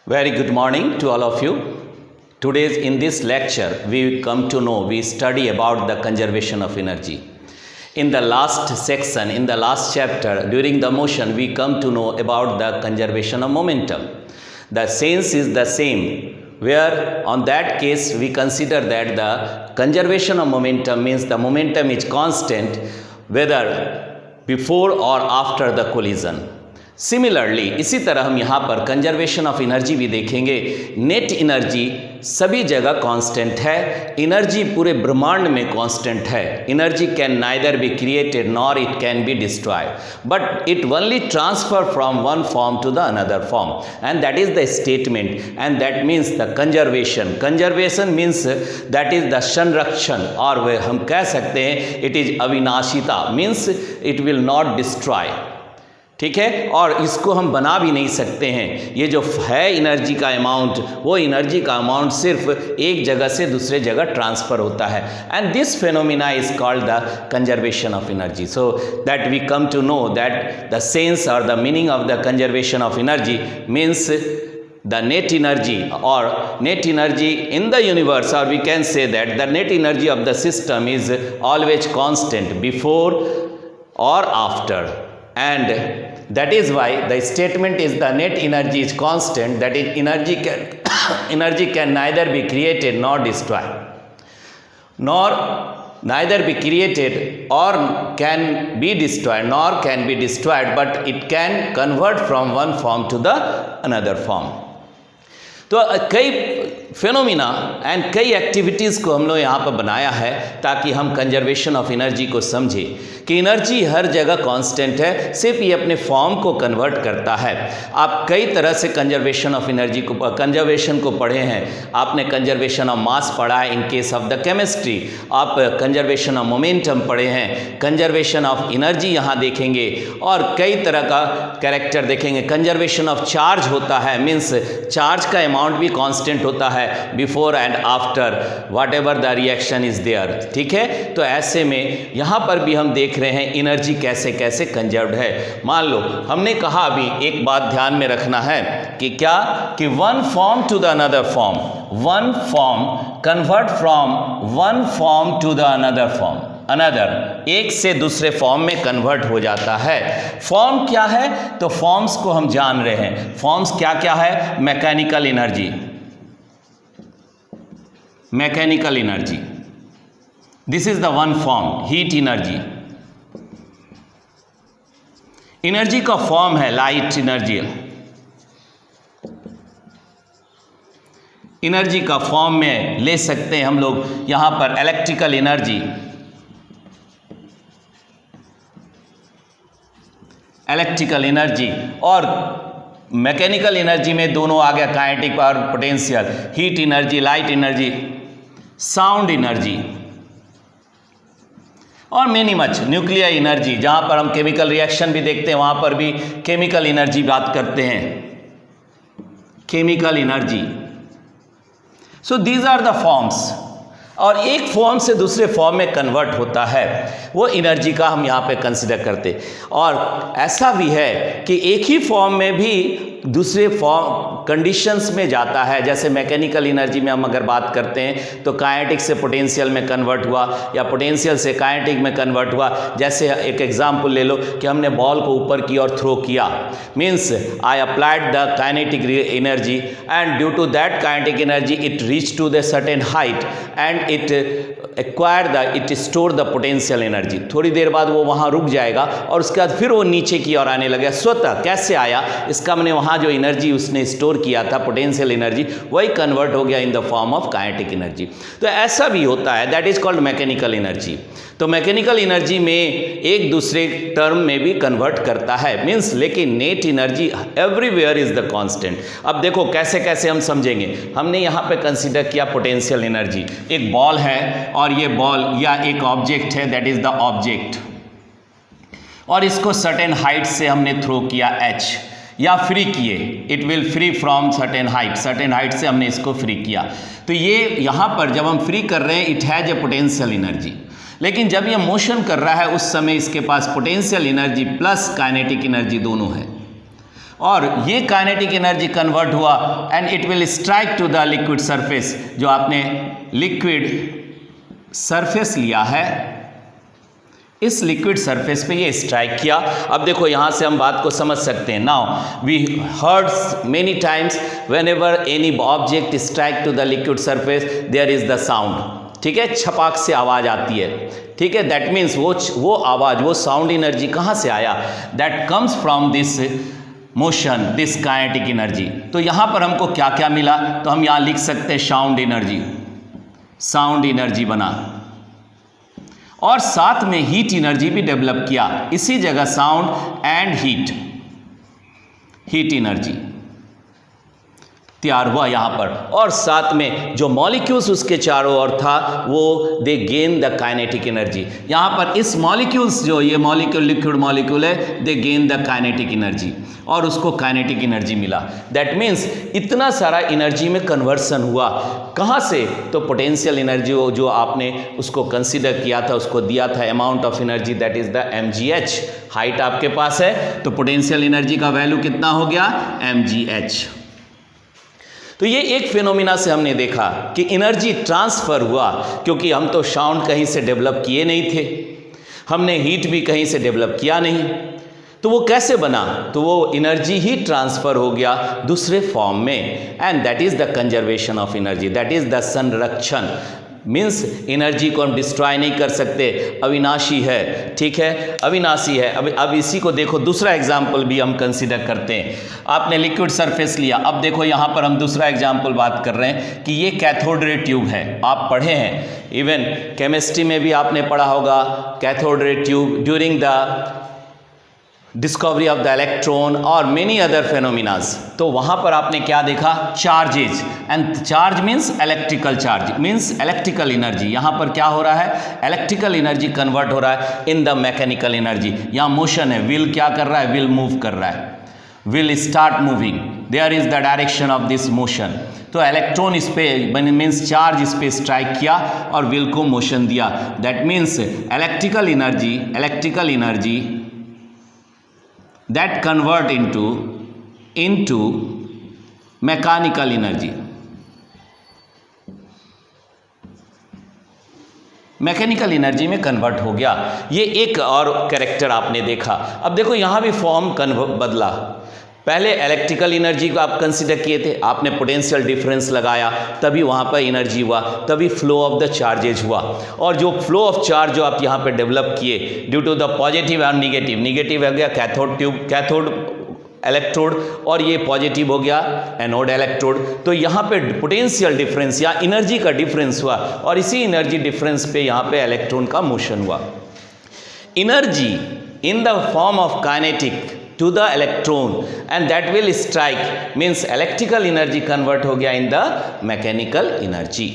Very good morning to all of you. Today's in this lecture we study about the conservation of energy. In the last section, in the last chapter, during the motion we come to know about the conservation of momentum. The sense is the same, where on that case we consider that the conservation of momentum means the momentum is constant whether before or after the collision. Similarly इसी तरह हम यहाँ पर conservation of energy भी देखेंगे. Net energy सभी जगह constant है, एनर्जी पूरे ब्रह्मांड में कांस्टेंट है. Energy can neither be created nor it can be destroyed, but it only transfer from one form to the another form, and that is the statement, and that means the conservation. Conservation means that is the संरक्षण, और वह हम कह सकते हैं it is अविनाशिता, means it will not destroy. ठीक है, और इसको हम बना भी नहीं सकते हैं. ये जो है एनर्जी का अमाउंट, वो एनर्जी का अमाउंट सिर्फ एक जगह से दूसरे जगह ट्रांसफ़र होता है, and this phenomena is called the conservation of energy. So that we come to know that the sense और the meaning of the conservation of energy means the net energy or net energy in the universe, or we can say that the net energy of the system is always constant before or after, and that is why the statement is the net energy is constant, that is energy can neither be created nor destroyed, nor neither be created or can be destroyed, nor can be destroyed, but it can convert from one form to the another form. तो कई phenomena and कई activities को हम लोग यहाँ पर बनाया है ताकि हम कंजर्वेशन ऑफ एनर्जी को समझें कि एनर्जी हर जगह कांस्टेंट है, सिर्फ ये अपने फॉर्म को कन्वर्ट करता है. आप कई तरह से कंजर्वेशन ऑफ एनर्जी को कंजर्वेशन को पढ़े हैं. आपने कंजर्वेशन ऑफ मास पढ़ा है इन केस ऑफ द केमिस्ट्री, आप कंजर्वेशन ऑफ मोमेंटम पढ़े हैं, कंजर्वेशन ऑफ एनर्जी यहाँ देखेंगे, और कई तरह का कैरेक्टर देखेंगे. कंजर्वेशन ऑफ चार्ज होता है, मीन्स चार्ज का अमाउंट भी कांस्टेंट होता है before and after whatever the reaction is there. ठीक है, तो ऐसे में यहाँ पर भी हम देख रहे हैं एनर्जी कैसे कैसे कंजर्व्ड है. मान लो हमने कहा, अभी एक बात ध्यान में रखना है कि क्या कि one form to the another form, one form convert from one form to the another form, another एक से दूसरे फॉर्म में कन्वर्ट हो जाता है. फॉर्म क्या है, तो फॉर्म्स को हम जान रहे हैं. फॉर्म्स क्या क्या है? Mechanical energy, mechanical energy, this is the one form. Heat energy, energy का फॉर्म है लाइट एनर्जी. एनर्जी का फॉर्म में ले सकते हैं हम लोग यहां पर इलेक्ट्रिकल एनर्जी, इलेक्ट्रिकल एनर्जी, और मैकेनिकल एनर्जी में दोनों आ गया, kinetic power, potential. Heat energy, light energy, sound energy, और मेनी मच. न्यूक्लियर एनर्जी, जहाँ पर हम केमिकल रिएक्शन भी देखते हैं, वहाँ पर भी केमिकल एनर्जी बात करते हैं, chemical energy. So these are the forms, और एक फॉर्म से दूसरे फॉर्म में कन्वर्ट होता है, वो एनर्जी का हम यहाँ पे कंसिडर करते. और ऐसा भी है कि एक ही फॉर्म में भी दूसरे फॉर्म कंडीशंस में जाता है. जैसे मैकेनिकल एनर्जी में हम अगर बात करते हैं तो काइनेटिक से पोटेंशियल में कन्वर्ट हुआ, या पोटेंशियल से काइनेटिक में कन्वर्ट हुआ. जैसे एक एग्जांपल ले लो कि हमने बॉल को ऊपर की ओर थ्रो किया, means I applied the kinetic energy, and due to that kinetic energy it reach to the certain height, and it acquire the, it store the potential energy. थोड़ी देर बाद वो वहाँ रुक जाएगा, और उसके बाद फिर वो नीचे की ओर आने लगेगा. स्वतः कैसे आया, इसका मैंने वहाँ जो एनर्जी उसने स्टोर किया था, पोटेंशियल एनर्जी, वही कन्वर्ट हो गया in the form of kinetic energy. तो ऐसा भी होता है, that is called mechanical energy. तो मैकेनिकल एनर्जी में एक दूसरे टर्म में भी कन्वर्ट करता है, मीन्स, लेकिन net energy everywhere is the constant. अब देखो कैसे कैसे हम समझेंगे. हमने यहाँ पे कंसीडर किया पोटेंशियल एनर्जी. एक बॉल है, और ये बॉल या एक ऑब्जेक्ट है, दैट इज द ऑब्जेक्ट, और इसको सर्टेन हाइट से हमने थ्रो किया h, या फ्री किए, it will free from certain height, certain height से हमने इसको फ्री किया. तो ये यहाँ पर जब हम फ्री कर रहे हैं, it has a potential energy. लेकिन जब ये मोशन कर रहा है उस समय इसके पास potential energy plus kinetic energy दोनों है. और ये काइनेटिक एनर्जी कन्वर्ट हुआ and it will strike to the liquid surface. जो आपने लिक्विड सरफेस लिया है, इस लिक्विड सरफेस पे ये स्ट्राइक किया। अब देखो यहाँ से हम बात को समझ सकते हैं। Now we heard many times whenever any object strike to the liquid surface there is the sound. ठीक है, छपाक से आवाज़ आती है। ठीक है, दैट मीन्स वो आवाज़, वो साउंड एनर्जी कहाँ से आया? That comes from this motion, this kinetic energy. तो यहाँ पर हमको क्या क्या मिला? तो हम यहाँ लिख सकते हैं साउंड एनर्जी, साउंड एनर्जी बना, और साथ में हीट एनर्जी भी डेवलप किया। इसी जगह साउंड एंड हीट एनर्जी तैयार हुआ यहाँ पर। और साथ में जो मॉलिक्यूल्स उसके चारों ओर था वो दे गेन द काइनेटिक एनर्जी। यहाँ पर इस मॉलिक्यूल्स, जो ये मॉलिक्यूल लिक्विड मॉलिक्यूल है, दे गेन द काइनेटिक एनर्जी, और उसको काइनेटिक एनर्जी मिला। दैट मीन्स इतना सारा एनर्जी में कन्वर्सन हुआ। कहाँ से? तो पोटेंशियल एनर्जी जो आपने उसको कंसिडर किया था, उसको दिया था amount of energy, that is the mgh। Height आपके पास है तो पोटेंशियल एनर्जी का वैल्यू कितना हो गया? mgh। तो ये एक फिनोमिना से हमने देखा कि एनर्जी ट्रांसफ़र हुआ, क्योंकि हम तो साउंड कहीं से डेवलप किए नहीं थे, हमने हीट भी कहीं से डेवलप किया नहीं। तो वो कैसे बना? तो वो एनर्जी ही ट्रांसफ़र हो गया दूसरे फॉर्म में, and that is the conservation of energy, that is the संरक्षण। मीन्स एनर्जी को हम डिस्ट्रॉय नहीं कर सकते, अविनाशी है। ठीक है, अविनाशी है। अब इसी को देखो, दूसरा एग्जाम्पल भी हम कंसिडर करते हैं। आपने लिक्विड सरफेस लिया, अब देखो यहाँ पर हम दूसरा एग्जाम्पल बात कर रहे हैं कि ये कैथोड रे ट्यूब है। आप पढ़े हैं, इवन केमिस्ट्री में भी आपने पढ़ा होगा cathode ray tube during the discovery of the electron और मेनी अदर फेनोमिनाज। तो वहाँ पर आपने क्या देखा? Charges, and charge means electrical charge, means electrical energy. यहाँ पर क्या हो रहा है? इलेक्ट्रिकल एनर्जी कन्वर्ट हो रहा है इन द मैकेनिकल एनर्जी। यहाँ मोशन है, व्हील क्या कर रहा है? व्हील मूव कर रहा है, wheel start moving, there is the direction of this motion. तो इलेक्ट्रॉन इस पे मीन्स चार्ज इस पे स्ट्राइक किया और व्हील को मोशन दिया। That means electrical energy that convert into mechanical energy। Mechanical energy में कन्वर्ट हो गया। ये एक और कैरेक्टर आपने देखा। अब देखो यहाँ भी फॉर्म बदला। पहले इलेक्ट्रिकल एनर्जी को आप कंसिडर किए थे, आपने पोटेंशियल डिफरेंस लगाया, तभी वहाँ पर एनर्जी हुआ, तभी फ्लो ऑफ द चार्जेज हुआ। और जो फ्लो ऑफ चार्ज जो आप यहाँ पे डेवलप किए ड्यू टू द पॉजिटिव और निगेटिव हो गया कैथोड इलेक्ट्रोड, और ये पॉजिटिव हो गया एनोड इलेक्ट्रोड। तो यहाँ पे पोटेंशियल डिफरेंस या एनर्जी का डिफरेंस हुआ, और इसी एनर्जी डिफरेंस पे यहाँ पे इलेक्ट्रॉन का मोशन हुआ। Energy in the form of kinetic to the electron and that will strike means electrical energy convert हो गया in the mechanical energy।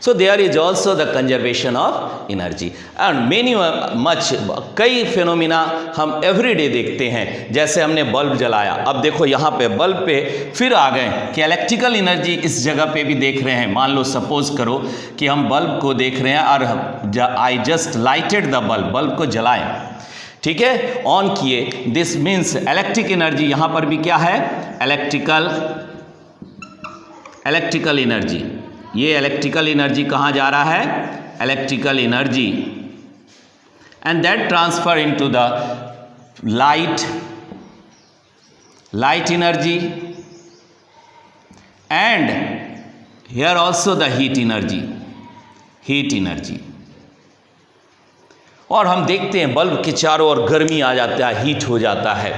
So there is also the conservation of energy and many much कई phenomena हम everyday देखते हैं। जैसे हमने bulb जलाया, अब देखो यहाँ पे बल्ब पे फिर आ गए कि इलेक्ट्रिकल एनर्जी इस जगह पे भी देख रहे हैं। मान लो सपोज करो कि हम बल्ब को देख रहे हैं और I just lighted the bulb को जलाएं, ठीक है, ऑन किए। दिस मीन्स इलेक्ट्रिक एनर्जी, यहां पर भी क्या है? Electrical energy. ये इलेक्ट्रिकल एनर्जी कहां जा रहा है? Electrical energy, and that transfer into the light energy, and here also the heat energy. और हम देखते हैं बल्ब के चारों ओर गर्मी आ जाता है, हीट हो जाता है।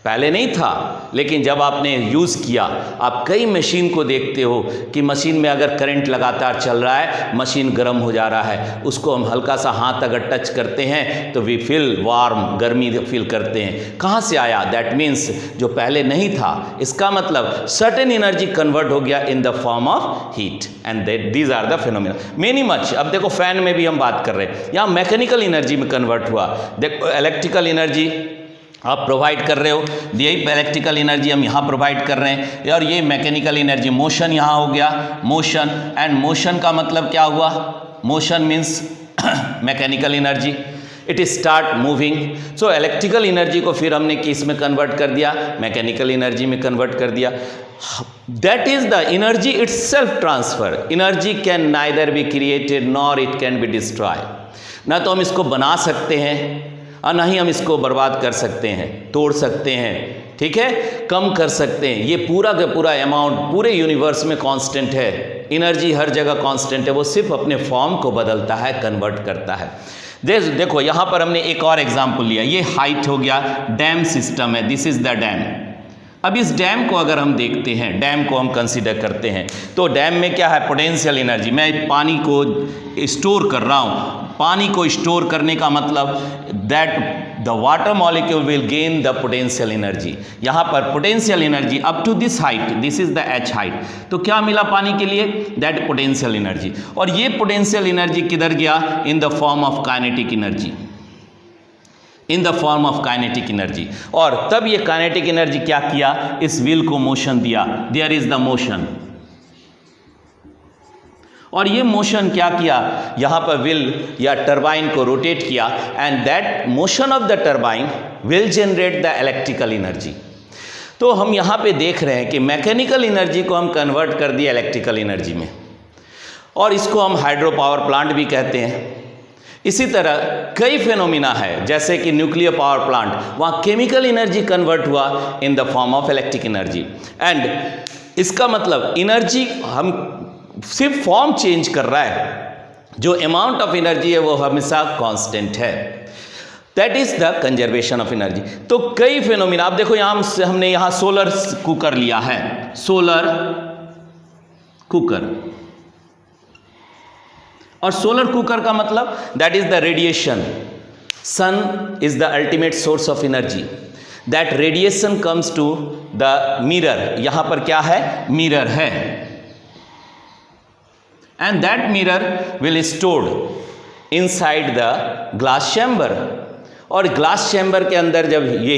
पहले नहीं था, लेकिन जब आपने यूज़ किया, आप कई मशीन को देखते हो कि मशीन में अगर करंट लगातार चल रहा है, मशीन गर्म हो जा रहा है। उसको हम हल्का सा हाथ अगर टच करते हैं तो वी फील वार्म, गर्मी फील करते हैं। कहाँ से आया? दैट मीन्स जो पहले नहीं था। इसका मतलब सर्टेन एनर्जी कन्वर्ट हो गया in the form of heat, and these are the phenomena many much. अब देखो फैन में भी हम बात कर रहे हैं, यहाँ मैकेनिकल एनर्जी में कन्वर्ट हुआ। देखो इलेक्ट्रिकल एनर्जी आप प्रोवाइड कर रहे हो, यही इलेक्ट्रिकल एनर्जी हम यहाँ प्रोवाइड कर रहे हैं, और ये मैकेनिकल एनर्जी। मोशन यहाँ हो गया, मोशन, एंड मोशन का मतलब क्या हुआ? Motion means mechanical energy. It start moving. So electrical energy को फिर हमने किस में कन्वर्ट कर दिया, मैकेनिकल एनर्जी में कन्वर्ट कर दिया। That is the energy it's self transfer. Energy can neither be created nor it can be destroy. ना तो हम इसको बना सकते हैं और ना ही हम इसको बर्बाद कर सकते हैं, तोड़ सकते हैं, ठीक है, कम कर सकते हैं। ये पूरा का पूरा अमाउंट पूरे यूनिवर्स में कांस्टेंट है। एनर्जी हर जगह कांस्टेंट है, वो सिर्फ अपने फॉर्म को बदलता है, कन्वर्ट करता है। देखो यहाँ पर हमने एक और एग्जाम्पल लिया, ये हाइट हो गया, डैम सिस्टम है, दिस इज द डैम। अब इस डैम को अगर हम देखते हैं, डैम को हम कंसीडर करते हैं, तो डैम में क्या है, पोटेंशियल एनर्जी। मैं पानी को स्टोर कर रहा हूँ, पानी को स्टोर करने का मतलब that the water molecule will gain the potential energy. यहाँ पर potential energy up to this height, this is the H height, तो क्या मिला पानी के लिए, दैट पोटेंशियल एनर्जी। और ये पोटेंशियल एनर्जी किधर गया, in the form of kinetic energy, in the form of kinetic energy. और तब ये काइनेटिक एनर्जी क्या किया, इस व्हील को मोशन दिया, देयर इज द मोशन। और ये मोशन क्या किया, यहाँ पर व्हील या टरबाइन को रोटेट किया, and that motion of the turbine will generate the electrical energy. तो हम यहाँ पे देख रहे हैं कि मैकेनिकल एनर्जी को हम कन्वर्ट कर दिया इलेक्ट्रिकल एनर्जी में, और इसको हम हाइड्रो पावर प्लांट भी कहते हैं। इसी तरह कई फेनोमिना है, जैसे कि न्यूक्लियर पावर प्लांट, वहाँ केमिकल एनर्जी कन्वर्ट हुआ in the form of electric energy. And इसका मतलब एनर्जी हम सिर्फ फॉर्म चेंज कर रहा है, जो अमाउंट ऑफ एनर्जी है वो हमेशा कांस्टेंट है। That is the conservation of energy. तो कई फेनोमिना, आप देखो यहाँ हमने यहाँ सोलर कुकर लिया है, सोलर कुकर, और सोलर कुकर का मतलब that is the radiation. Sun is the ultimate source of energy, that radiation comes to the mirror. यहां पर क्या है, मिरर है, and that mirror will stored inside the glass chamber. और glass chamber के अंदर जब ये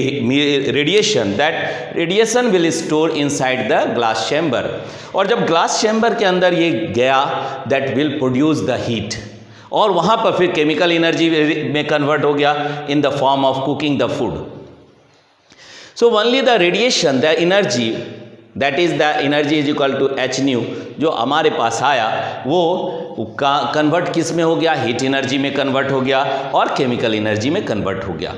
radiation, that radiation will store inside the glass chamber, और जब ग्लास चैम्बर के अंदर ये गया, that will produce the heat, और वहाँ पर फिर केमिकल एनर्जी में कन्वर्ट हो गया in the form of cooking the food. So only the radiation, the energy, that is the energy is equal to H nu, जो हमारे पास आया वो कन्वर्ट किस में हो गया, हीट एनर्जी में कन्वर्ट हो गया और केमिकल एनर्जी में कन्वर्ट हो गया।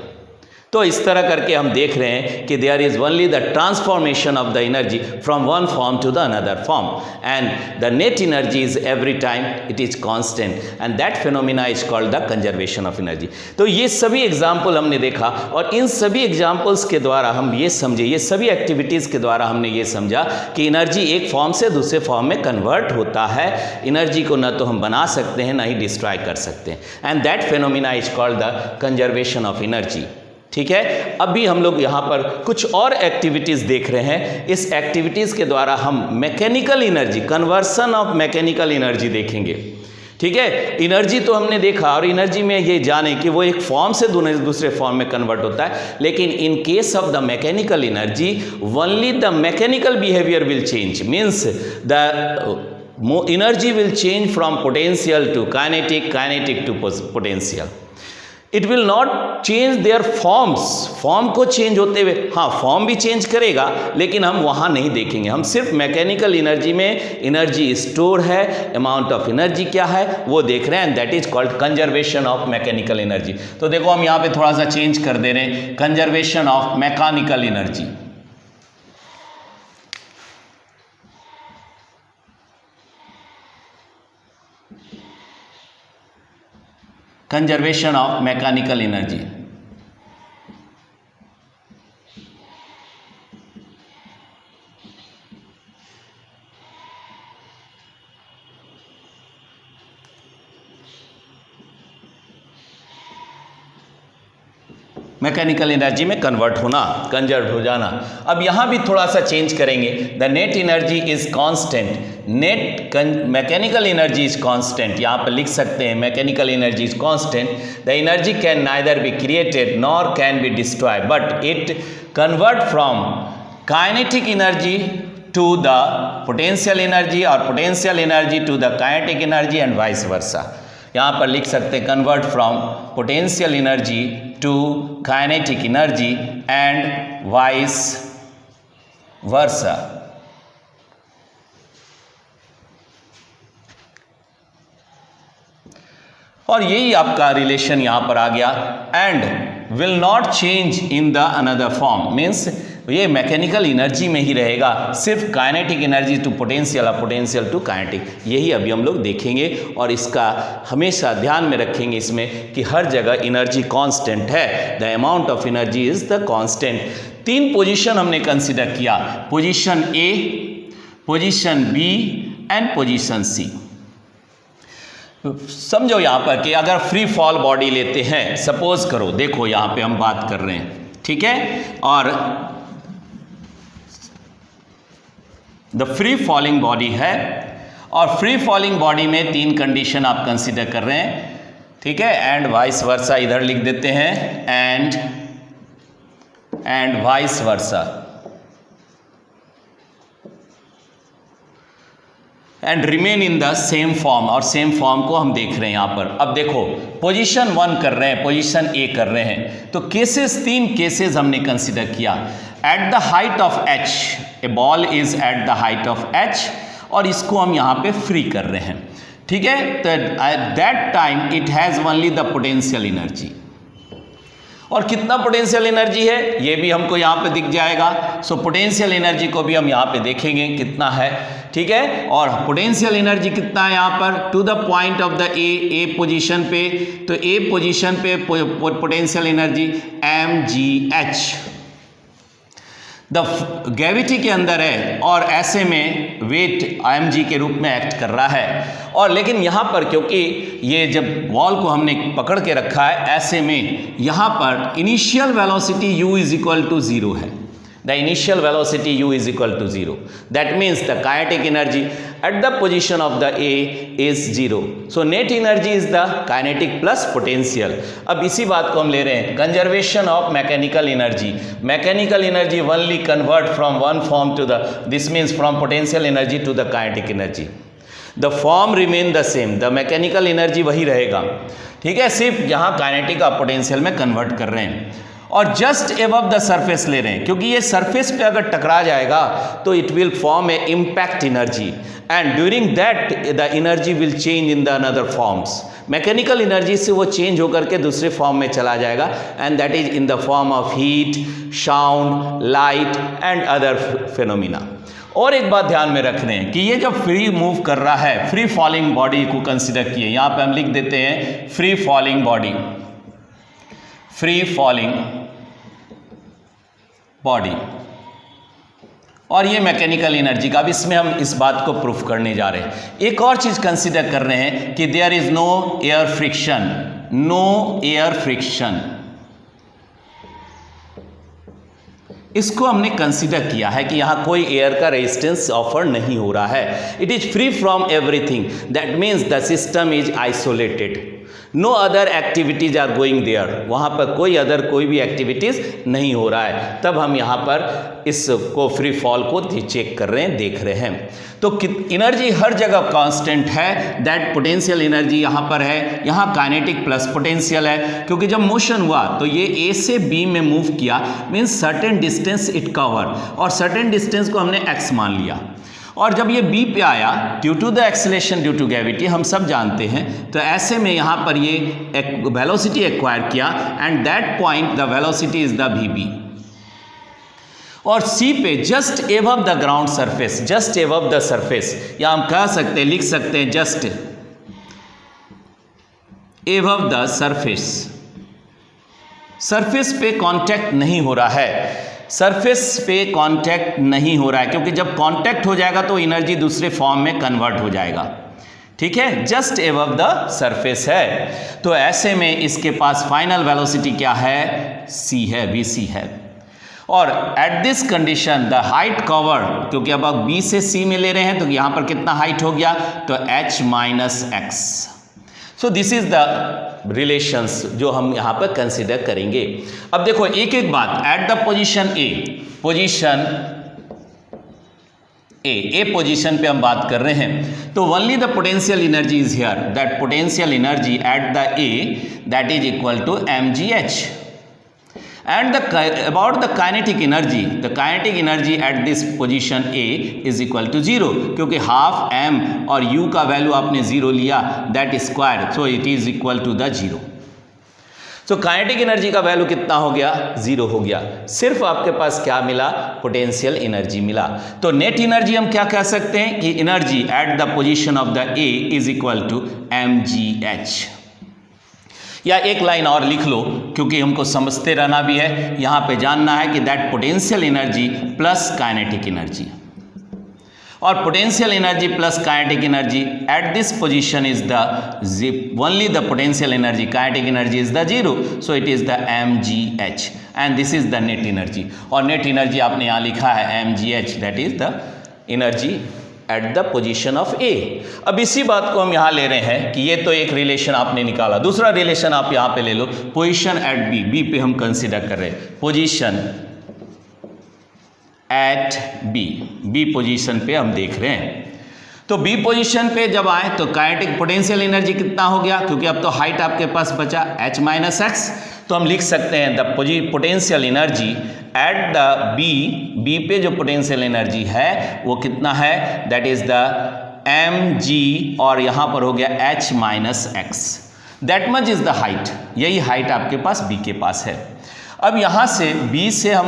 तो इस तरह करके हम देख रहे हैं कि there is only the transformation of the energy from one form to the another form, and the net energy is every time it is constant, and that phenomena is called the conservation of energy. तो ये सभी example हमने देखा, और इन सभी examples के द्वारा हम ये समझे, ये सभी एक्टिविटीज़ के द्वारा हमने ये समझा कि एनर्जी एक फॉर्म से दूसरे फॉर्म में कन्वर्ट होता है। एनर्जी को न तो हम बना सकते हैं, ना ही डिस्ट्रॉय कर सकते हैं, and that phenomena is called the conservation of energy. ठीक है, अभी हम लोग यहाँ पर कुछ और एक्टिविटीज़ देख रहे हैं। इस एक्टिविटीज़ के द्वारा हम mechanical energy, conversion of mechanical energy देखेंगे। ठीक है, एनर्जी तो हमने देखा, और एनर्जी में ये जाने कि वो एक फॉर्म से दूसरे फॉर्म में कन्वर्ट होता है, लेकिन in case of the mechanical energy only the mechanical behaviour will change, means the energy will change from potential to kinetic, kinetic to potential. It will not change their forms, form को change होते हुए, हाँ form भी change करेगा, लेकिन हम वहाँ नहीं देखेंगे। हम सिर्फ मैकेनिकल एनर्जी में एनर्जी स्टोर है, अमाउंट ऑफ एनर्जी क्या है वो देख रहे हैं, and that is called conservation of mechanical energy. तो देखो हम यहाँ पे थोड़ा सा चेंज कर दे रहे हैं, conservation of mechanical energy. Conservation of mechanical energy. Mechanical energy में कन्वर्ट होना, कंजर्व हो जाना। अब यहाँ भी थोड़ा सा चेंज करेंगे, the net energy is constant, net mechanical energy is constant. यहाँ पर लिख सकते हैं mechanical energy is constant, the energy can neither be created nor can be destroy, but it convert from kinetic energy to the potential energy, और potential energy to the kinetic energy, and vice versa. यहाँ पर लिख सकते हैं convert from potential energy to kinetic energy and vice versa. और यही आपका relation यहाँ पर आ गया। And will not change in the another form, means ये मैकेनिकल एनर्जी में ही रहेगा, सिर्फ काइनेटिक एनर्जी टू पोटेंशियल और पोटेंशियल टू काइनेटिक, यही अभी हम लोग देखेंगे। और इसका हमेशा ध्यान में रखेंगे इसमें कि हर जगह एनर्जी कांस्टेंट है, the amount of energy is the constant. 3 position हमने कंसिडर किया, position A, position B and position C. समझो यहाँ पर कि अगर फ्री फॉल बॉडी लेते हैं, सपोज करो, देखो यहाँ पे हम बात कर रहे हैं, ठीक है, और द फ्री फॉलिंग बॉडी है, और फ्री फॉलिंग बॉडी में 3 कंडीशन आप कंसीडर कर रहे हैं, ठीक है, एंड वाइस वर्सा इधर लिख देते हैं, and vice versa, and remain in the same form, और सेम फॉर्म को हम देख रहे हैं यहाँ पर। अब देखो पोजीशन 1 कर रहे हैं, पोजीशन ए कर रहे हैं, तो केसेस 3 केसेस हमने कंसिडर किया। At the height of H, A ball is at the height of H, और इसको हम यहाँ पे फ्री कर रहे हैं, ठीक है, तो at that time it has only the potential energy. और कितना पोटेंशियल एनर्जी है ये भी हमको यहाँ पे दिख जाएगा। सो पोटेंशियल एनर्जी को भी हम यहाँ पे देखेंगे कितना है, ठीक है, और पोटेंशियल एनर्जी कितना है यहाँ पर to the point of the A position पे, तो ए पोजीशन पे potential energy mgh the gravity के अंदर है, और ऐसे में वेट mg के रूप में एक्ट कर रहा है। और लेकिन यहाँ पर क्योंकि ये जब वॉल को हमने पकड़ के रखा है, ऐसे में यहाँ पर initial velocity u is equal to 0 है, the initial velocity u is equal to 0, that means the kinetic energy at the position of the A is 0, so net energy is the kinetic plus potential। अब इसी बात को हम ले रहे हैं conservation of mechanical energy, mechanical energy only convert from one form to the, this means from potential energy to the kinetic energy, the form remain the same, the mechanical energy वही रहेगा, ठीक है, सिर्फ यहाँ kinetic और potential में convert कर रहे हैं। और जस्ट एबव द सरफेस ले रहे हैं, क्योंकि ये सरफेस पे अगर टकरा जाएगा तो it will form A impact energy, and during that the energy will change in the another forms. Mechanical energy से वो चेंज होकर के दूसरे फॉर्म में चला जाएगा, and that is in the form of heat, sound, light and other phenomena. और एक बात ध्यान में रख रहे हैं कि ये जब फ्री मूव कर रहा है, फ्री फॉलिंग बॉडी को कंसिडर किए, यहाँ पे हम लिख देते हैं free falling body, free falling body, और ये मैकेनिकल एनर्जी का, अब इसमें हम इस बात को प्रूफ करने जा रहे हैं। एक और चीज कंसीडर कर रहे हैं कि there is no air friction, no air friction, इसको हमने कंसीडर किया है कि यहाँ कोई एयर का रेजिस्टेंस ऑफर नहीं हो रहा है, it is free from everything, that means the system is isolated, no other activities are going there, वहाँ पर कोई भी एक्टिविटीज नहीं हो रहा है। तब हम यहाँ पर इसको फ्री फॉल को चेक कर रहे हैं, देख रहे हैं। तो एनर्जी हर जगह कांस्टेंट है, दैट पोटेंशियल एनर्जी यहाँ पर है, यहाँ काइनेटिक प्लस पोटेंशियल है, क्योंकि जब मोशन हुआ तो ये ए से बी में मूव किया, means certain distance it cover, और सर्टेन डिस्टेंस को हमने एक्स मान लिया, और जब ये बी पे आया due to the acceleration due to gravity, हम सब जानते हैं, तो ऐसे में यहाँ पर ये वेलोसिटी एक्वायर किया, and that point the velocity is the V. और सी पे just above the ground surface, just above the surface, या हम कह सकते हैं, लिख सकते हैं just above the surface, surface पे कांटेक्ट नहीं हो रहा है, सरफेस पे कांटेक्ट नहीं हो रहा है, क्योंकि जब कांटेक्ट हो जाएगा तो एनर्जी दूसरे फॉर्म में कन्वर्ट हो जाएगा, ठीक है, जस्ट एबव द सरफेस है। तो ऐसे में इसके पास फाइनल वेलोसिटी क्या है, सी है, वीसी है। और at this condition the height cover, क्योंकि अब बी से सी में ले रहे हैं तो यहाँ पर कितना हाइट हो गया, तो h minus x. So this is the relations जो हम यहाँ पर कंसिडर करेंगे। अब देखो एक एक बात, at the position A, position A position पे हम बात कर रहे हैं, तो only the potential energy is here, that potential energy at the A that is equal to mgh. And about the kinetic energy at this position A is equal to 0, क्योंकि half m और u का value आपने 0 लिया, that square, so it is equal to the 0. So kinetic energy का value कितना हो गया? 0 हो गया. सिर्फ आपके पास क्या मिला? पोटेंशियल एनर्जी मिला. तो नेट एनर्जी हम क्या कह सकते हैं कि energy at the position of the A is equal to mgh. या एक लाइन और लिख लो, क्योंकि हमको समझते रहना भी है, यहाँ पे जानना है कि that potential energy plus kinetic energy, और potential energy plus kinetic energy at this position is the only the potential energy, kinetic energy is the 0, so it is the mgh and this is the net energy. और net energy आपने यहाँ लिखा है mgh, that is the energy at the position of A. अब इसी बात को हम यहाँ ले रहे हैं कि ये तो एक रिलेशन आपने निकाला, दूसरा रिलेशन आप यहाँ पे ले लो, पोजीशन एट बी. बी पे हम कंसिडर कर रहे हैं position at B. B position पे हम देख रहे हैं. तो बी पोजीशन पे जब आए तो काइनेटिक पोटेंशियल एनर्जी कितना हो गया? क्योंकि अब तो हाइट आपके पास बचा h माइनस एक्स, तो हम लिख सकते हैं the potential energy at the B पे जो पोटेंशियल एनर्जी है वो कितना है? दैट इज द mg, और यहाँ पर हो गया h minus x. That much is the height. यही हाइट आपके पास बी के पास है. अब यहाँ से बी से हम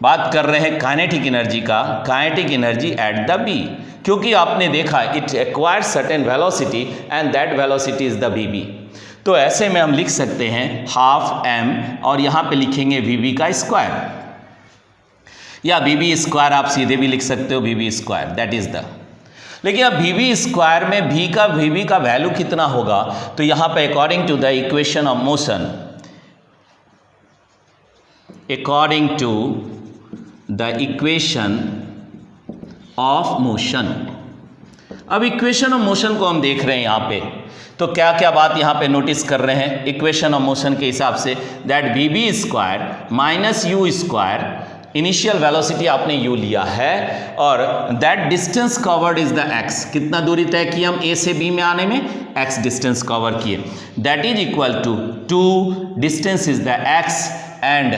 बात कर रहे हैं काइनेटिक एनर्जी का, kinetic energy at the B, क्योंकि आपने देखा it acquires certain velocity and that velocity is the VB. तो ऐसे में हम लिख सकते हैं हाफ m, और यहाँ पे लिखेंगे वीबी का स्क्वायर, या वीबी स्क्वायर आप सीधे भी लिख सकते हो, वीबी स्क्वायर दैट इज द. लेकिन अब वीबी स्क्वायर में वीबी का वैल्यू कितना होगा? तो यहाँ पे according to the equation of motion, according to the equation of motion. अब इक्वेशन ऑफ मोशन को हम देख रहे हैं यहाँ पे, तो क्या क्या बात यहाँ पे नोटिस कर रहे हैं इक्वेशन ऑफ मोशन के हिसाब से? That v b square minus u square, initial velocity आपने u लिया है, और that distance covered is the x. कितना दूरी तय किया हम a से b में आने में? x डिस्टेंस कवर किए, that is equal to 2 distance is the x and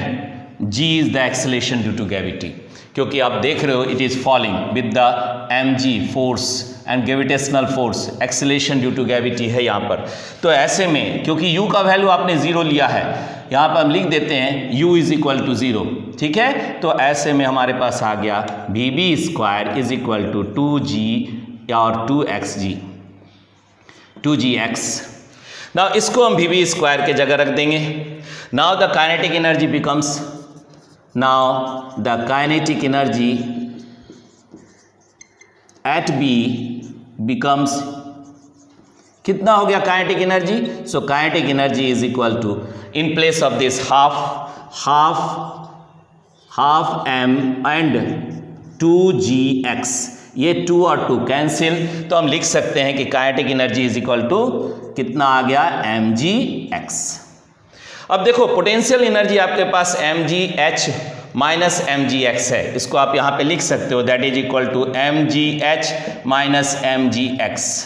g is the acceleration due to gravity. क्योंकि आप देख रहे हो it is falling with the mg force and gravitational force, acceleration due to gravity है यहाँ पर. तो ऐसे में क्योंकि u का वैल्यू आपने 0 लिया है, यहाँ पर हम लिख देते हैं u इज इक्वल टू 0. ठीक है, तो ऐसे में हमारे पास आ गया v b square is equal to 2g और 2gx. नाउ इसको हम वी बी स्क्वायर के जगह रख देंगे. Now the kinetic energy becomes, now the kinetic energy at b becomes, कितना हो गया kinetic energy? So kinetic energy is equal to, in place of this half m and 2gx, ये 2 और 2 cancel, तो हम लिख सकते हैं कि kinetic energy is equal to कितना आ गया? mgx. अब देखो पोटेंशियल एनर्जी आपके पास mgh माइनस mgx है, इसको आप यहाँ पे लिख सकते हो, that is equal to mgh minus mgx.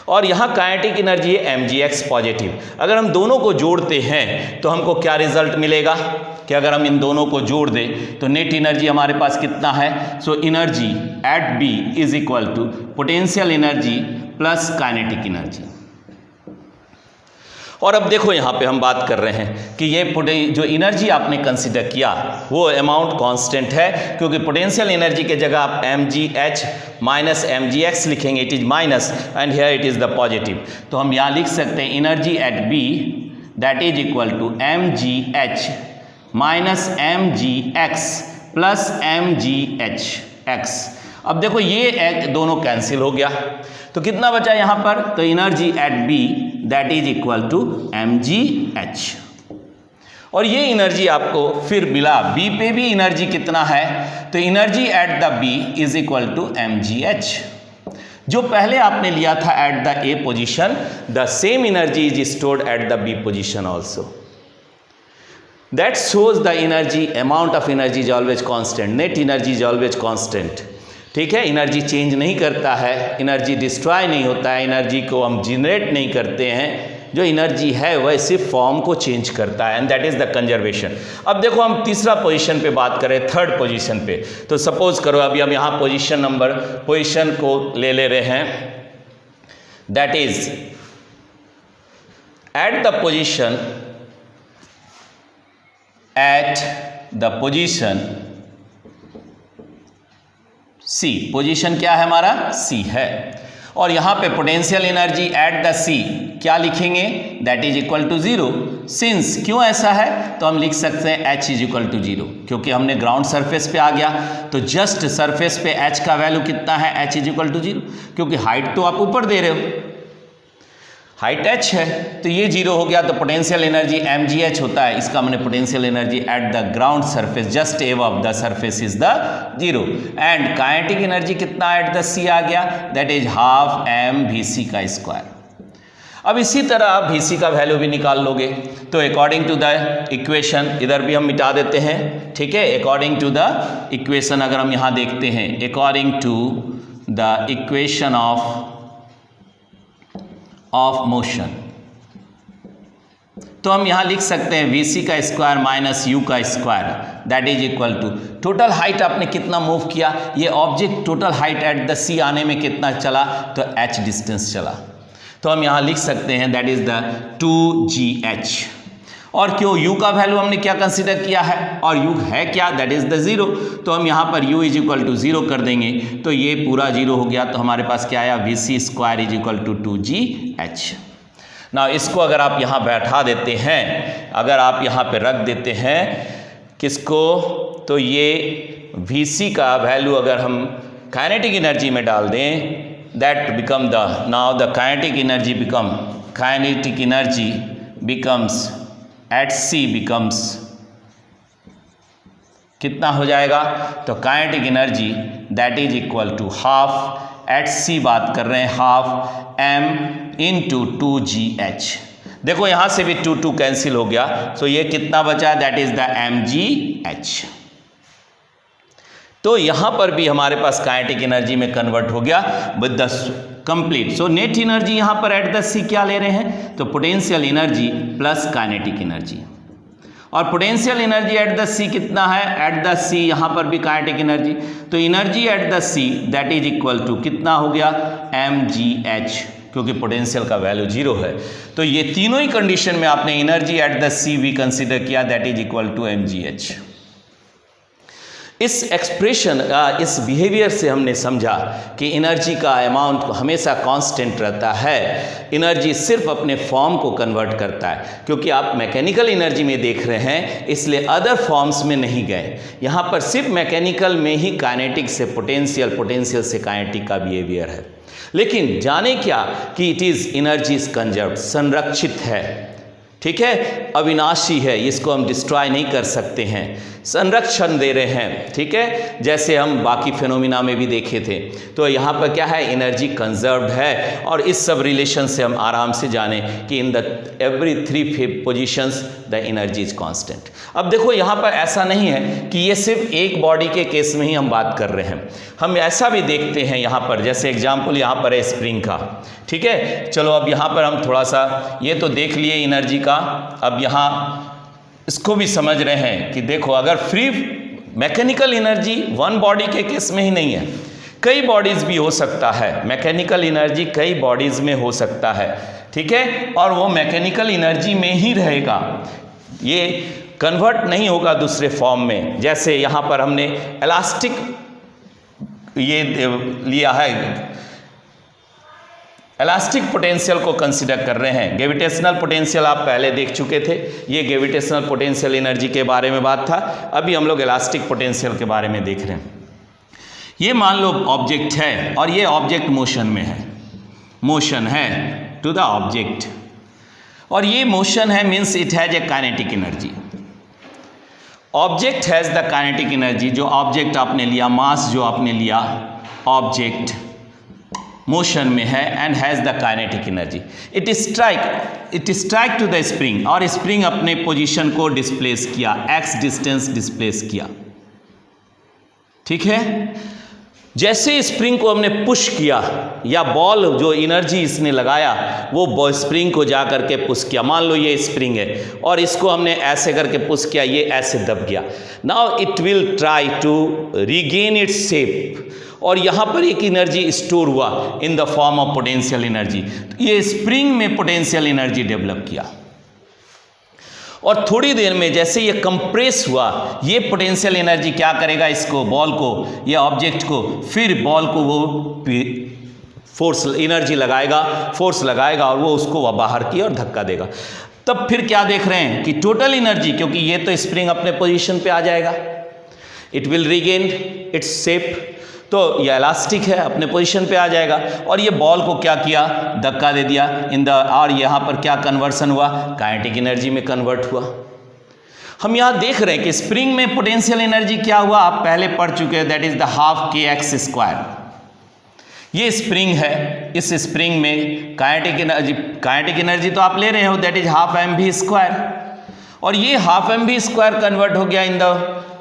और यहाँ काइनेटिक एनर्जी है mgx पॉजिटिव. अगर हम दोनों को जोड़ते हैं तो हमको क्या रिजल्ट मिलेगा कि अगर हम इन दोनों को जोड़ दें तो नेट एनर्जी हमारे पास कितना है? So energy at b is equal to potential energy plus kinetic energy. और अब देखो यहाँ पे हम बात कर रहे हैं कि ये जो एनर्जी आपने कंसिडर किया वो अमाउंट कांस्टेंट है, क्योंकि पोटेंशियल एनर्जी के जगह आप mgh माइनस mgx लिखेंगे, it is minus and here it is the positive. तो हम यहाँ लिख सकते हैं energy at b that is equal to mgh minus mgx plus mgh. अब देखो ये दोनों कैंसिल हो गया, तो कितना बचा यहाँ पर? तो energy at b that is equal to mgh. और ये एनर्जी आपको फिर मिला बी पे भी एनर्जी कितना है? तो energy at the b is equal to mgh. जो पहले आपने लिया था at the A position, the same energy is stored at the b position also. That shows the energy, amount of energy is always constant, net energy is always constant. ठीक है, energy change नहीं करता है, energy destroy नहीं होता है, energy को हम जनरेट नहीं करते हैं। जो एनर्जी है वह सिर्फ फॉर्म को चेंज करता है, and that is the conservation. अब देखो हम तीसरा पोजीशन पे बात करें, थर्ड पोजीशन पे। तो सपोज करो अभी हम यहाँ पोजीशन को ले रहे हैं, that is at the position c. Position क्या है हमारा? सी है। और यहाँ पे potential energy at the c क्या लिखेंगे? That is equal to 0। Since क्यों ऐसा है? तो हम लिख सकते हैं H इज इक्वल टू 0, क्योंकि हमने ग्राउंड सरफेस पे आ गया। तो जस्ट सरफेस पे H का वैल्यू कितना है? H इज इक्वल टू 0, क्योंकि हाइट तो आप ऊपर दे रहे हो, हाइट h है, तो ये 0 हो गया। तो पोटेंशियल एनर्जी mgh होता है, इसका मैंने potential energy at the ground surface just above the surface is the 0। And kinetic energy कितना एट द सी आ गया? दैट इज हाफ mvc का स्क्वायर। अब इसी तरह आप vc का वैल्यू भी निकाल लोगे। तो अकॉर्डिंग टू द इक्वेशन, इधर भी हम मिटा देते हैं, ठीक है। अकॉर्डिंग टू द इक्वेशन अगर हम यहाँ देखते हैं, according to the equation of motion, तो हम यहां लिख सकते हैं vc का स्क्वायर माइनस u का square, that is equal to total height आपने कितना मूव किया, ये object total height at the C आने में कितना चला, तो h डिस्टेंस चला। तो हम यहां लिख सकते हैं दैट इज द 2gh। और क्यों? u का वैल्यू हमने क्या कंसीडर किया है, और u है क्या? That is the 0। तो हम यहाँ पर u इज इक्वल टू 0 कर देंगे, तो ये पूरा 0 हो गया। तो हमारे पास क्या आया? vc square is equal to 2gh। ना इसको अगर आप यहाँ बैठा देते हैं, अगर आप यहाँ पे रख देते हैं किसको, तो ये vc का वैल्यू अगर हम काइनेटिक एनर्जी में डाल दें, that become the now the kinetic energy becomes at C becomes कितना हो जाएगा? तो kinetic energy that is equal to half, at C बात कर रहे हैं, हाफ m इंटू 2gh। देखो यहां से भी 2 कैंसिल हो गया, तो ये कितना बचा? That is the mgh। तो यहां पर भी हमारे पास काइनेटिक एनर्जी में कन्वर्ट हो गया with the complete. So net energy यहां पर एट द सी क्या ले रहे हैं? तो potential energy plus kinetic energy. और potential energy at the c कितना है? एट द सी यहां पर भी काइनेटिक एनर्जी, तो energy at the c that is equal to कितना हो गया? mgh, क्योंकि पोटेंशियल का वैल्यू 0 है। तो ये तीनों ही कंडीशन में आपने एनर्जी एट द सी भी कंसीडर किया, that is equal to mgh। इस एक्सप्रेशन इस बिहेवियर से हमने समझा कि एनर्जी का अमाउंट हमेशा कांस्टेंट रहता है, एनर्जी सिर्फ अपने फॉर्म को कन्वर्ट करता है। क्योंकि आप मैकेनिकल एनर्जी में देख रहे हैं, इसलिए अदर फॉर्म्स में नहीं गए, यहाँ पर सिर्फ मैकेनिकल में ही काइनेटिक से पोटेंशियल, पोटेंशियल से काइनेटिक का बिहेवियर है। लेकिन जाने क्या कि it is energy is conserved, संरक्षित है, ठीक है, अविनाशी है, इसको हम डिस्ट्रॉय नहीं कर सकते हैं, संरक्षण दे रहे हैं, ठीक है, जैसे हम बाकी फिनोमिना में भी देखे थे। तो यहाँ पर क्या है? एनर्जी कंजर्व्ड है। और इस सब रिलेशन से हम आराम से जाने कि in the every 3 positions the energy is constant. अब देखो यहाँ पर ऐसा नहीं है कि ये सिर्फ एक बॉडी के केस में ही हम बात कर रहे हैं, हम ऐसा भी देखते हैं यहाँ पर, जैसे एग्जाम्पल यहाँ पर है स्प्रिंग का, ठीक है। चलो अब यहाँ पर हम थोड़ा सा ये तो देख लिए एनर्जी का, अब यहाँ इसको भी समझ रहे हैं कि देखो अगर free mechanical energy one body के केस में ही नहीं है, कई बॉडीज भी हो सकता है, मैकेनिकल एनर्जी कई बॉडीज में हो सकता है, ठीक है, और वो मैकेनिकल एनर्जी में ही रहेगा, ये कन्वर्ट नहीं होगा दूसरे फॉर्म में। जैसे यहाँ पर हमने इलास्टिक ये लिया है, इलास्टिक पोटेंशियल को कंसीडर कर रहे हैं। ग्रेविटेशनल पोटेंशियल आप पहले देख चुके थे, ये ग्रेविटेशनल पोटेंशियल एनर्जी के बारे में बात था। अभी हम लोग इलास्टिक पोटेंशियल के बारे में देख रहे हैं। ये मान लो ऑब्जेक्ट है और ये ऑब्जेक्ट मोशन में है, मोशन है टू द ऑब्जेक्ट, और ये मोशन है means it has a kinetic energy. Object has the kinetic energy, जो ऑब्जेक्ट आपने लिया, मास जो आपने लिया, ऑब्जेक्ट मोशन में है and has the kinetic energy. It strike to the spring, और स्प्रिंग अपने पोजीशन को डिस्प्लेस किया, एक्स डिस्टेंस डिस्प्लेस किया, ठीक है। जैसे स्प्रिंग को हमने पुश किया या बॉल जो एनर्जी इसने लगाया वो स्प्रिंग को जा करके पुश किया, मान लो ये स्प्रिंग है और इसको हमने ऐसे करके पुश किया, ये ऐसे दब गया। Now it will try to regain its shape, और यहाँ पर एक एनर्जी स्टोर हुआ in the form of potential energy. तो ये स्प्रिंग में पोटेंशियल एनर्जी डेवलप किया और थोड़ी देर में जैसे ये कंप्रेस हुआ, ये पोटेंशियल एनर्जी क्या करेगा, इसको बॉल को या ऑब्जेक्ट को, फिर बॉल को वो फोर्स एनर्जी लगाएगा, फोर्स लगाएगा और वो उसको वह बाहर की और धक्का देगा। तब फिर क्या देख रहे हैं कि टोटल एनर्जी, क्योंकि ये तो स्प्रिंग अपने पोजीशन पे आ जाएगा, it will regain its shape, तो ये इलास्टिक है अपने पोजीशन पे आ जाएगा, और ये बॉल को क्या किया, धक्का दे दिया और यहाँ पर क्या कन्वर्सन हुआ, काइनेटिक एनर्जी में कन्वर्ट हुआ। हम यहाँ देख रहे हैं कि स्प्रिंग में पोटेंशियल एनर्जी क्या हुआ, आप पहले पढ़ चुके हैं, that is the half kx²। ये स्प्रिंग है, इस स्प्रिंग में काइनेटिक एनर्जी तो आप ले रहे हो, दैट इज हाफ mv², और ये हाफ mv² कन्वर्ट हो गया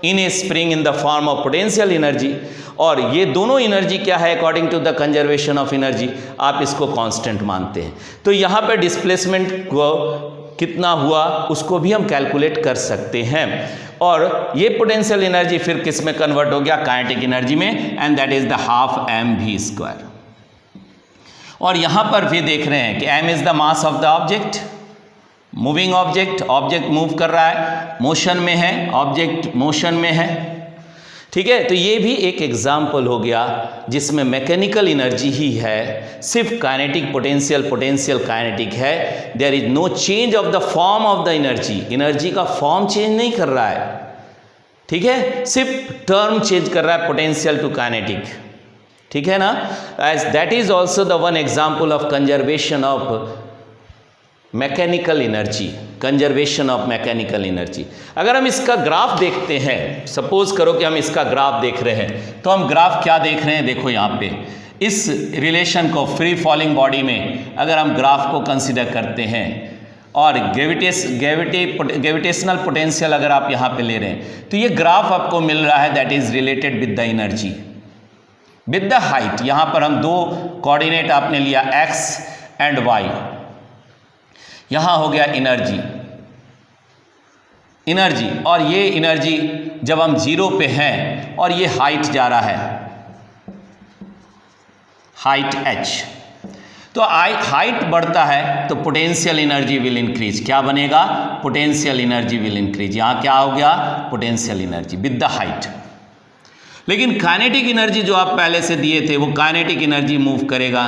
in a spring in the form of potential energy. और ये दोनों एनर्जी क्या है, according to the conservation of energy आप इसको कांस्टेंट मानते हैं। तो यहाँ पे डिस्प्लेसमेंट को कितना हुआ उसको भी हम कैलकुलेट कर सकते हैं, और ये पोटेंशियल एनर्जी फिर किस में कन्वर्ट हो गया, काइनेटिक एनर्जी में, and that is the half mv²। और यहाँ पर भी देख रहे हैं कि m is the mass of the object, moving object move कर रहा है, मोशन में है, ऑब्जेक्ट मोशन में है, ठीक है। तो ये भी एक एग्जाम्पल हो गया जिसमें मैकेनिकल एनर्जी ही है, सिर्फ काइनेटिक पोटेंशियल काइनेटिक है, there is no change of the form of the energy का फॉर्म चेंज नहीं कर रहा है, ठीक है, सिर्फ टर्म चेंज कर रहा है, पोटेंशियल टू काइनेटिक, ठीक है ना। As that is also the one example of conservation of mechanical energy, conservation of mechanical energy. अगर हम इसका ग्राफ देखते हैं, सपोज करो कि हम इसका ग्राफ देख रहे हैं, तो हम ग्राफ क्या देख रहे हैं, देखो यहाँ पे इस रिलेशन को फ्री फॉलिंग बॉडी में अगर हम ग्राफ को कंसिडर करते हैं और ग्रेविटेशनल पोटेंशियल अगर आप यहाँ पे ले रहे हैं, तो ये ग्राफ आपको मिल रहा है that is related with the energy with the height. यहाँ पर हम दो कोऑर्डिनेट आपने लिया x एंड y, यहाँ हो गया एनर्जी, और ये एनर्जी जब हम 0 पे हैं और ये हाइट जा रहा है, हाइट h, तो हाइट बढ़ता है तो पोटेंशियल एनर्जी विल इंक्रीज, क्या बनेगा, पोटेंशियल एनर्जी विल इंक्रीज। यहाँ क्या हो गया, potential energy with the height. लेकिन काइनेटिक एनर्जी जो आप पहले से दिए थे, वो काइनेटिक एनर्जी मूव करेगा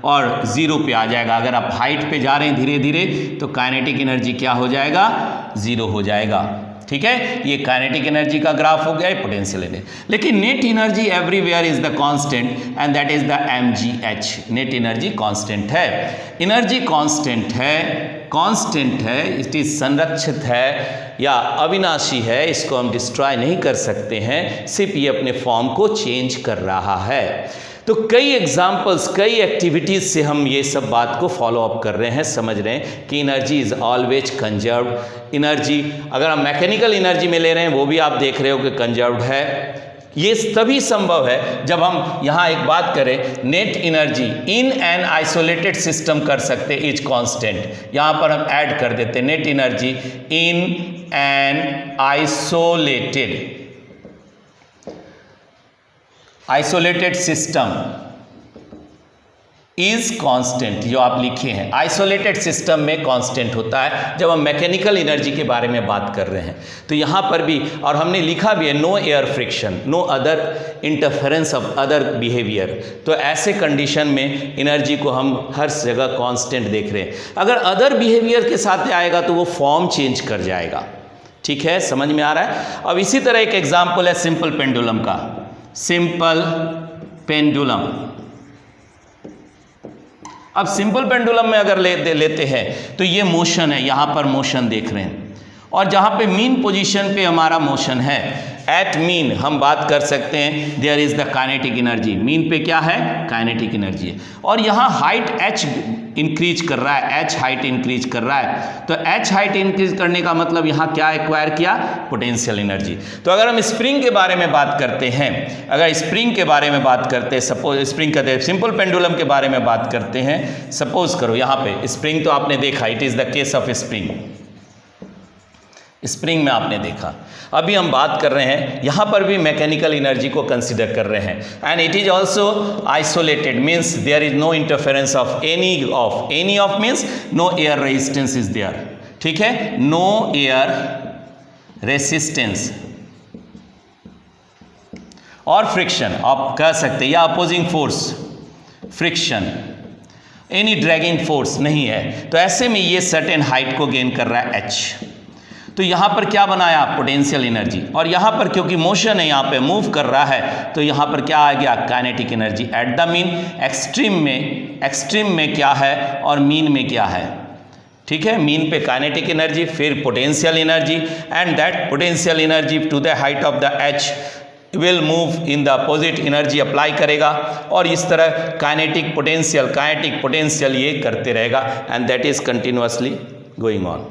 और 0 पे आ जाएगा। अगर आप हाइट पे जा रहे हैं धीरे धीरे तो काइनेटिक एनर्जी क्या हो जाएगा, 0 हो जाएगा, ठीक है। ये काइनेटिक एनर्जी का ग्राफ हो गया, पोटेंशियल एनर्जी। लेकिन net energy everywhere is the constant and that is the mgh। Net energy constant है, एनर्जी कांस्टेंट है, इट इज संरक्षित है या अविनाशी है, इसको हम डिस्ट्रॉय नहीं कर सकते हैं, सिर्फ ये अपने फॉर्म को चेंज कर रहा है। तो कई एग्जाम्पल्स, कई एक्टिविटीज़ से हम ये सब बात को फॉलो अप कर रहे हैं, समझ रहे हैं कि energy is always conserved. Energy अगर हम मैकेनिकल एनर्जी में ले रहे हैं वो भी आप देख रहे हो कि कंजर्व्ड है। ये तभी संभव है जब हम यहाँ एक बात करें, net energy in an isolated system कर सकते इज कांस्टेंट। यहाँ पर हम ऐड कर देते net energy in an isolated system is constant. जो आप लिखे हैं आइसोलेटेड सिस्टम में कांस्टेंट होता है जब हम मैकेनिकल एनर्जी के बारे में बात कर रहे हैं। तो यहाँ पर भी, और हमने लिखा भी है no air friction, no other interference of other behaviour. तो ऐसे कंडीशन में एनर्जी को हम हर जगह कांस्टेंट देख रहे हैं। अगर अदर बिहेवियर के साथ आएगा तो वो फॉर्म चेंज कर जाएगा, ठीक है, समझ में आ रहा है। अब इसी तरह एक एग्जाम्पल है सिंपल पेंडुलम का। सिंपल पेंडुलम, अब सिंपल पेंडुलम में अगर लेते हैं तो ये मोशन है, यहाँ पर मोशन देख रहे हैं, और जहाँ पे मीन पोजीशन पे हमारा मोशन है, एट मीन हम बात कर सकते हैं there is the kinetic energy. Mean पे क्या है, काइनेटिक एनर्जी है। और यहाँ हाइट h इंक्रीज कर रहा है, एच हाइट इंक्रीज कर रहा है। तो एच हाइट इंक्रीज करने का मतलब यहाँ क्या एक्वायर किया, पोटेंशियल एनर्जी। तो अगर हम स्प्रिंग के बारे में बात करते हैं, अगर स्प्रिंग के बारे में बात करते हैं, सपोज स्प्रिंग कहते हैं, सिंपल पेंडुलम के बारे में बात करते हैं। सपोज करो यहाँ पे स्प्रिंग तो आपने देखा, it is the case of spring, spring में आपने देखा। अभी हम बात कर रहे हैं, यहाँ पर भी मैकेनिकल एनर्जी को कंसिडर कर रहे हैं, and it is also isolated, means there is no interference of any of means no air resistance is there, ठीक है, नो एयर रेसिस्टेंस और फ्रिक्शन आप कह सकते हैं, या opposing force, friction, any dragging force नहीं है। तो ऐसे में ये सर्टेन हाइट को गेन कर रहा है एच। तो यहाँ पर क्या बनाया, पोटेंशियल एनर्जी, और यहाँ पर क्योंकि मोशन है, यहाँ पे मूव कर रहा है, तो यहाँ पर क्या आ गया, kinetic energy at the mean. Extreme में क्या है और मीन में क्या है, ठीक है, मीन पे काइनेटिक एनर्जी, फिर potential energy, and that potential energy to the height of the h will move in the opposite, energy apply करेगा, और इस तरह काइनेटिक पोटेंशियल ये करते रहेगा, and that is continuously going on.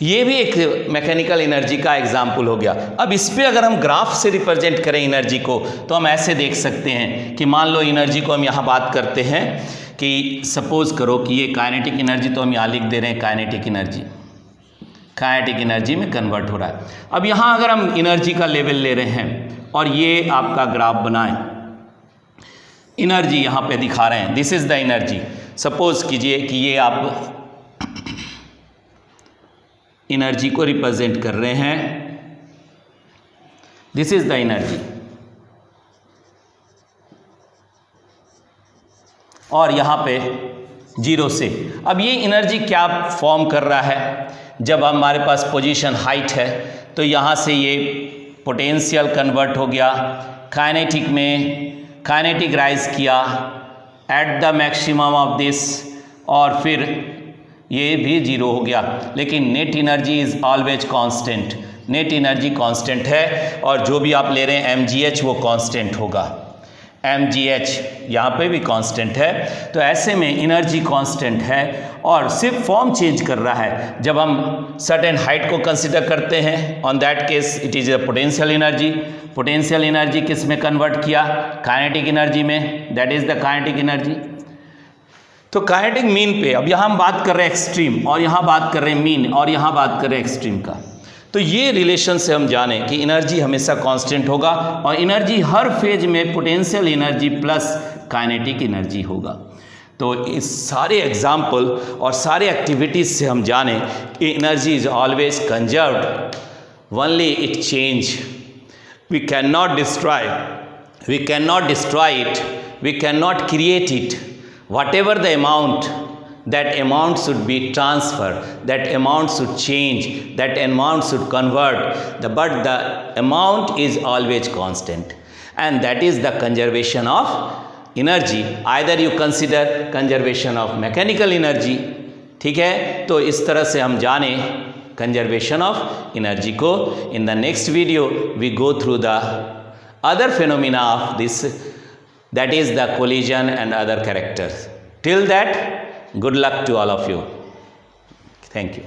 ये भी एक मैकेनिकल एनर्जी का एग्जाम्पल हो गया। अब इस पे अगर हम ग्राफ से रिप्रेजेंट करें एनर्जी को, तो हम ऐसे देख सकते हैं कि मान लो एनर्जी को हम यहाँ बात करते हैं कि सपोज करो कि ये काइनेटिक एनर्जी, तो हम यहाँ लिख दे रहे हैं काइनेटिक एनर्जी में कन्वर्ट हो रहा है। अब यहाँ अगर हम एनर्जी का लेवल ले रहे हैं और ये आपका ग्राफ बनाएं, एनर्जी यहाँ पे दिखा रहे हैं, this is the energy. Suppose कीजिए कि ये आप एनर्जी को रिप्रेजेंट कर रहे हैं, दिस इज द एनर्जी, और यहाँ पे जीरो से। अब ये एनर्जी क्या फॉर्म कर रहा है, जब हमारे पास पोजीशन हाइट है, तो यहाँ से ये पोटेंशियल कन्वर्ट हो गया काइनेटिक में, काइनेटिक राइज किया at the maximum of this, और फिर ये भी जीरो हो गया, लेकिन net energy is always constant, net energy constant है, और जो भी आप ले रहे हैं mgh वो कांस्टेंट होगा, mgh यहाँ पे भी कांस्टेंट है। तो ऐसे में एनर्जी कांस्टेंट है और सिर्फ फॉर्म चेंज कर रहा है। जब हम सर्टेन हाइट को कंसिडर करते हैं, on that case it is a potential energy. Potential energy किस में कन्वर्ट किया, काइनेटिक एनर्जी में, that is the kinetic energy. तो काइनेटिक मीन पे, अब यहाँ हम बात कर रहे हैं एक्सट्रीम, और यहाँ बात कर रहे हैं मीन, और यहाँ बात कर रहे हैं एक्सट्रीम का। तो ये रिलेशन से हम जाने कि एनर्जी हमेशा कांस्टेंट होगा, और एनर्जी हर फेज में potential energy plus kinetic energy होगा। तो इस सारे एग्जाम्पल और सारे एक्टिविटीज से हम जाने कि energy is always conserved, only it change, we can not destroy it, we can not create it. Whatever the amount, that amount should be transferred, that amount should change, that amount should convert, but the amount is always constant, and that is the conservation of energy. Either you consider conservation of mechanical energy, ठीक है। तो इस तरह से हम जाने conservation of energy को। In the next video we go through the other phenomena of this, that is the collision and other characters. Till that, good luck to all of you. Thank you.